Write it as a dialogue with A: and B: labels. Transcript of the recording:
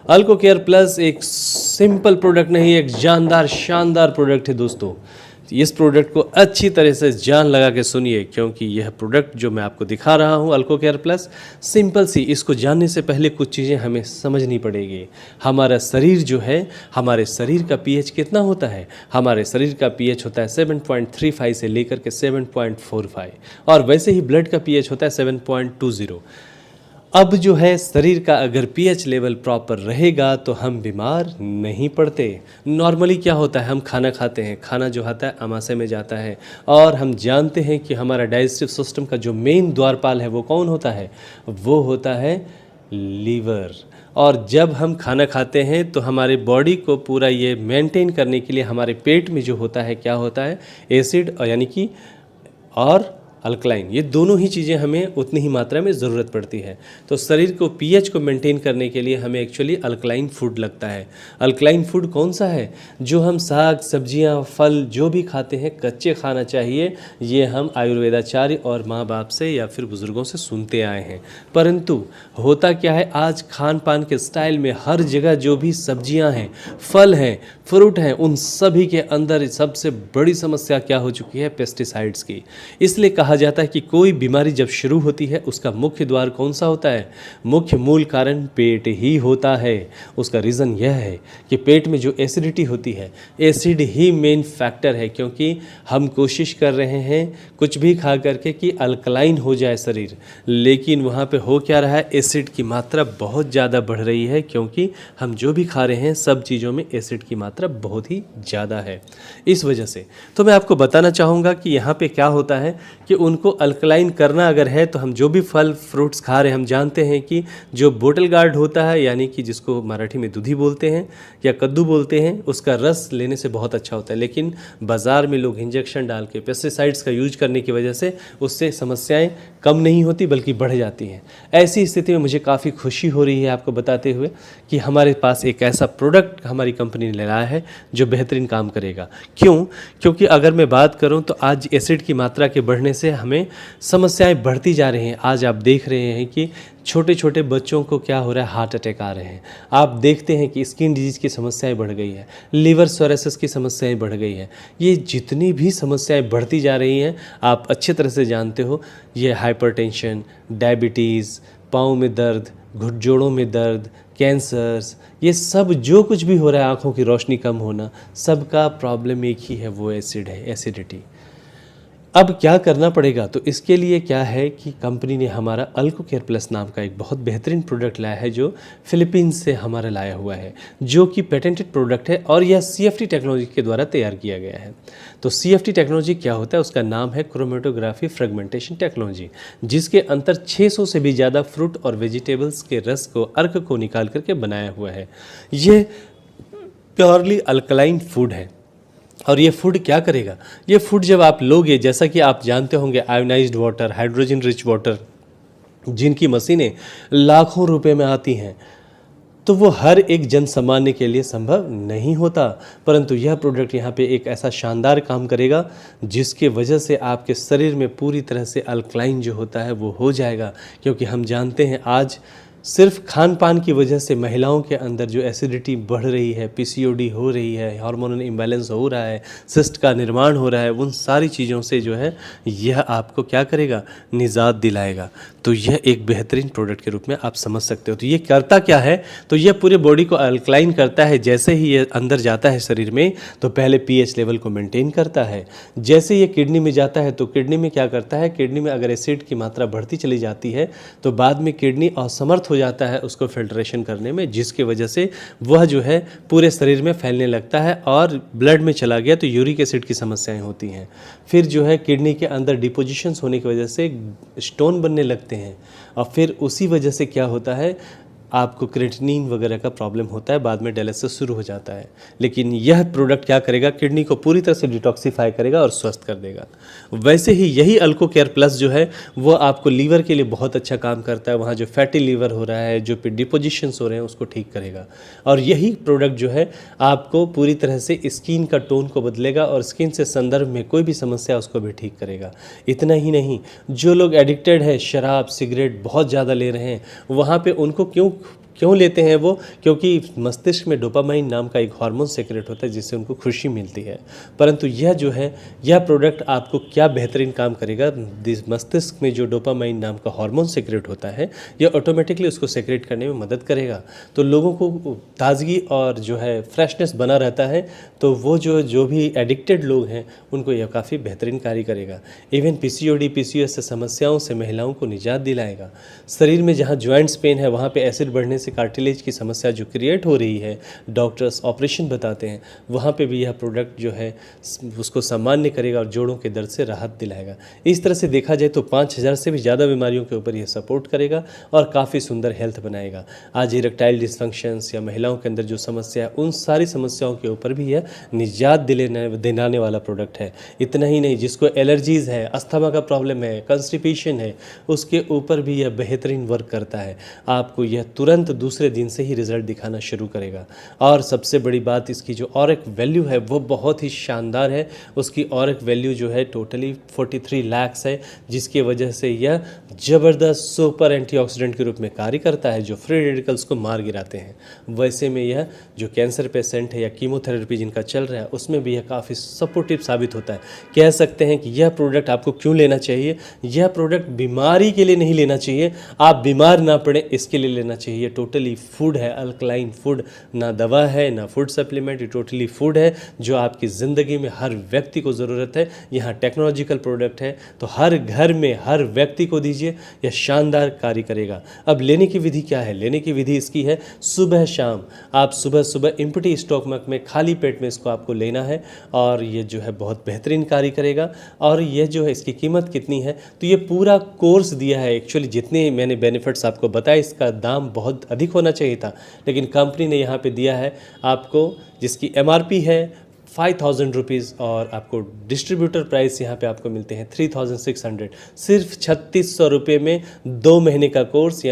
A: अल्को care plus एक simple product नहीं, एक जानदार शानदार प्रोडक्ट है दोस्तों। इस प्रोडक्ट को अच्छी तरह से जान लगा के सुनिए, क्योंकि यह प्रोडक्ट जो मैं आपको दिखा रहा हूं अल्को केयर प्लस, सिंपल सी, इसको जानने से पहले कुछ चीज़ें हमें समझनी पड़ेगी। हमारा शरीर जो है, हमारे शरीर का पीएच कितना होता है? हमारे शरीर का पीएच होता है 7.35 से लेकर के 7.45, और वैसे ही ब्लड का पीएच होता है 7.20। अब जो है शरीर का अगर पीएच लेवल प्रॉपर रहेगा तो हम बीमार नहीं पड़ते। नॉर्मली क्या होता है, हम खाना खाते हैं, खाना जो आता है आमाशय में जाता है, और हम जानते हैं कि हमारा डाइजेस्टिव सिस्टम का जो मेन द्वारपाल है वो कौन होता है? वो होता है लीवर। और जब हम खाना खाते हैं तो हमारे बॉडी को पूरा ये मेंटेन करने के लिए हमारे पेट में जो होता है, क्या होता है? एसिड, और यानी कि और अल्कलाइन, ये दोनों ही चीज़ें हमें उतनी ही मात्रा में ज़रूरत पड़ती है। तो शरीर को पीएच को मेंटेन करने के लिए हमें एक्चुअली अल्कलाइन फूड लगता है। अल्कलाइन फूड कौन सा है? जो हम साग सब्जियां फल जो भी खाते हैं कच्चे खाना चाहिए, ये हम आयुर्वेदाचार्य और माँ बाप से या फिर बुज़ुर्गों से सुनते आए हैं। परंतु होता क्या है, आज खान पान के स्टाइल में हर जगह जो भी सब्जियां हैं, फल हैं, फ्रूट हैं, उन सभी के अंदर सबसे बड़ी समस्या क्या हो चुकी है? पेस्टिसाइड्स की। इसलिए कहा जाता है कि कोई बीमारी जब शुरू होती है उसका मुख्य द्वार कौन सा होता है? मुख्य मूल कारण पेट ही होता है। उसका रीज़न यह है कि पेट में जो एसिडिटी होती है, एसिड ही मेन फैक्टर है, क्योंकि हम कोशिश कर रहे हैं कुछ भी खा करके कि अल्कलाइन हो जाए शरीर, लेकिन वहाँ पे हो क्या रहा है? एसिड की मात्रा बहुत ज़्यादा बढ़ रही है, क्योंकि हम जो भी खा रहे हैं सब चीज़ों में एसिड की मात्रा बहुत ही ज़्यादा है। इस वजह से तो मैं आपको बताना चाहूँगा कि यहाँ पे क्या होता है कि उनको अल्कलाइन करना अगर है तो हम जो भी फल फ्रूट्स खा रहे हैं, हम जानते हैं कि जो बोटल गार्ड होता है, यानी कि जिसको मराठी में दूधी बोलते हैं या कद्दू बोलते हैं, उसका रस लेने से बहुत अच्छा होता है। लेकिन बाज़ार में लोग इंजेक्शन डाल के पेस्टिसाइड्स का यूज करने की वजह से उससे समस्याएं कम नहीं होती बल्कि बढ़ जाती हैं। ऐसी स्थिति में मुझे काफ़ी खुशी हो रही है आपको बताते हुए कि हमारे पास एक ऐसा प्रोडक्ट हमारी कंपनी ने लाया है जो बेहतरीन काम करेगा। क्यों? क्योंकि अगर मैं बात करूं तो आज एसिड की मात्रा के बढ़ने से हमें समस्याएं बढ़ती जा रही हैं। आज आप देख रहे हैं कि छोटे छोटे बच्चों को क्या हो रहा है? हार्ट अटैक आ रहे हैं। आप देखते हैं कि स्किन डिजीज़ की समस्याएं बढ़ गई है, लिवर सोरेसिस की समस्याएं बढ़ गई है। ये जितनी भी समस्याएं बढ़ती जा रही हैं, आप अच्छी तरह से जानते हो, ये हाइपरटेंशन, डायबिटीज़, पाँव में दर्द, घुटजोड़ों में दर्द, कैंसर्स, ये सब जो कुछ भी हो रहा है, आँखों की रोशनी कम होना, सबका प्रॉब्लम एक ही है, वो एसिड है, एसिडिटी। अब क्या करना पड़ेगा? तो इसके लिए क्या है कि कंपनी ने हमारा अल्को केयर प्लस नाम का एक बहुत बेहतरीन प्रोडक्ट लाया है, जो फिलीपींस से हमारा लाया हुआ है, जो कि पेटेंटेड प्रोडक्ट है और यह CFT टेक्नोलॉजी के द्वारा तैयार किया गया है। तो CFT टेक्नोलॉजी क्या होता है? उसका नाम है क्रोमेटोग्राफी फ्रेगमेंटेशन टेक्नोलॉजी, जिसके अंतर 600 से भी ज़्यादा फ्रूट और वेजिटेबल्स के रस को, अर्क को निकाल करके बनाया हुआ है। ये प्योरली अल्कलाइन फूड है। और ये फूड क्या करेगा? ये फूड जब आप लोगे, जैसा कि आप जानते होंगे, ionised water, hydrogen rich water, जिनकी मशीनें लाखों रुपए में आती हैं, तो वो हर एक जन सामान्य के लिए संभव नहीं होता। परंतु यह प्रोडक्ट यहाँ पे एक ऐसा शानदार काम करेगा जिसके वजह से आपके शरीर में पूरी तरह से अल्कलाइन जो होता है वो हो जाएगा। क्योंकि हम जानते हैं आज सिर्फ खान पान की वजह से महिलाओं के अंदर जो एसिडिटी बढ़ रही है, PCOD हो रही है, हार्मोनल इम्बैलेंस हो रहा है, सिस्ट का निर्माण हो रहा है, उन सारी चीज़ों से जो है यह आपको क्या करेगा? निजात दिलाएगा। तो यह एक बेहतरीन प्रोडक्ट के रूप में आप समझ सकते हो। तो ये करता क्या है? तो यह पूरे बॉडी को अल्कलाइन करता है। जैसे ही ये अंदर जाता है शरीर में तो पहले pH लेवल को मेंटेन करता है। जैसे ये किडनी में जाता है तो किडनी में क्या करता है? किडनी में अगर एसिड की मात्रा बढ़ती चली जाती है तो बाद में किडनी असमर्थ हो जाता है उसको फिल्ट्रेशन करने में, जिसकी वजह से वह जो है पूरे शरीर में फैलने लगता है और ब्लड में चला गया तो यूरिक एसिड की समस्याएं होती हैं। फिर जो है किडनी के अंदर डिपोजिशंस होने की वजह से स्टोन बनने लगते हैं, और फिर उसी वजह से क्या होता है? आपको क्रिएटिनिन वगैरह का प्रॉब्लम होता है, बाद में डायलिसिस शुरू हो जाता है। लेकिन यह प्रोडक्ट क्या करेगा? किडनी को पूरी तरह से डिटॉक्सिफाई करेगा और स्वस्थ कर देगा। वैसे ही यही अल्को केयर प्लस जो है वो आपको लीवर के लिए बहुत अच्छा काम करता है। वहाँ जो फैटी लीवर हो रहा है, जो डिपोजिशंस हो रहे हैं, उसको ठीक करेगा। और यही प्रोडक्ट जो है आपको पूरी तरह से स्किन का टोन को बदलेगा और स्किन से संदर्भ में कोई भी समस्या उसको भी ठीक करेगा। इतना ही नहीं, जो लोग एडिक्टेड है, शराब सिगरेट बहुत ज़्यादा ले रहे हैं, वहाँ पे उनको क्यों लेते हैं वो? क्योंकि मस्तिष्क में डोपामाइन नाम का एक हार्मोन सेक्रेट होता है जिससे उनको खुशी मिलती है। परंतु यह जो है, यह प्रोडक्ट आपको क्या बेहतरीन काम करेगा, मस्तिष्क में जो डोपामाइन नाम का हार्मोन सेक्रेट होता है, यह ऑटोमेटिकली उसको सेक्रेट करने में मदद करेगा। तो लोगों को ताज़गी और जो है फ्रेशनेस बना रहता है। तो वो जो भी एडिक्टेड लोग हैं उनको यह काफ़ी बेहतरीन कार्य करेगा। इवन पीसीओडी पीसीओएस से समस्याओं से महिलाओं को निजात दिलाएगा। शरीर में जहाँ जॉइंट्स पेन है वहाँ पे एसिड बढ़ने से कार्टिलेज की समस्या जो क्रिएट हो रही है, डॉक्टर्स ऑपरेशन बताते हैं, वहाँ पे भी यह प्रोडक्ट जो है उसको सामान्य करेगा और जोड़ों के दर्द से राहत दिलाएगा। इस तरह से देखा जाए तो 5000 से भी ज़्यादा बीमारियों के ऊपर यह सपोर्ट करेगा और काफ़ी सुंदर हेल्थ बनाएगा। आज इरेक्टाइल डिस्फंक्शंस या महिलाओं के अंदर जो समस्या है, उन सारी समस्याओं के ऊपर भी यह निजात दिलाने वाला प्रोडक्ट है। इतना ही नहीं, जिसको एलर्जीज़ है, अस्थमा का प्रॉब्लम है, कंस्टिपेशन है, उसके ऊपर भी यह बेहतरीन वर्क करता है। आपको यह तुरंत दूसरे दिन से ही रिजल्ट दिखाना शुरू करेगा। और सबसे बड़ी बात, इसकी जो और एक वैल्यू है वो बहुत ही शानदार है। उसकी और एक वैल्यू जो है टोटली 43 लाख है, जिसकी वजह से यह ज़बरदस्त सुपर एंटीऑक्सीडेंट के रूप में कार्य करता है जो फ्री रेडिकल्स को मार गिराते हैं। वैसे में यह जो कैंसर पेशेंट है या कीमोथेरेपी जिनका चल रहा है, उसमें भी यह काफ़ी सपोर्टिव साबित होता है। कह सकते हैं कि यह प्रोडक्ट आपको क्यों लेना चाहिए। यह प्रोडक्ट बीमारी के लिए नहीं लेना चाहिए, आप बीमार ना पड़े इसके लिए लेना चाहिए। टोटली फूड है, अल्कलाइन फूड, ना दवा है ना फूड सप्लीमेंट, ये टोटली फूड है जो आपकी ज़िंदगी में हर व्यक्ति को ज़रूरत है। यहाँ टेक्नोलॉजिकल प्रोडक्ट है तो हर घर में हर व्यक्ति को दीजिए, यह शानदार कार्य करेगा। अब लेने की विधि क्या है? लेने की विधि इसकी है सुबह शाम। आप सुबह सुबह एम्प्टी स्टोमक में खाली पेट में इसको आपको लेना है और ये जो है बहुत बेहतरीन कार्य करेगा। और ये जो है, इसकी कीमत कितनी है? तो ये पूरा कोर्स दिया है। एक्चुअली जितने मैंने बेनिफिट्स आपको बताए, इसका दाम बहुत अधिक होना चाहिए था, लेकिन कंपनी ने यहाँ पे दिया है आपको, जिसकी एमआरपी है 5000 रुपीज़ और आपको डिस्ट्रीब्यूटर प्राइस यहाँ पे आपको मिलते हैं 3600। सिर्फ 3600 रुपये में 2 महीने का कोर्स।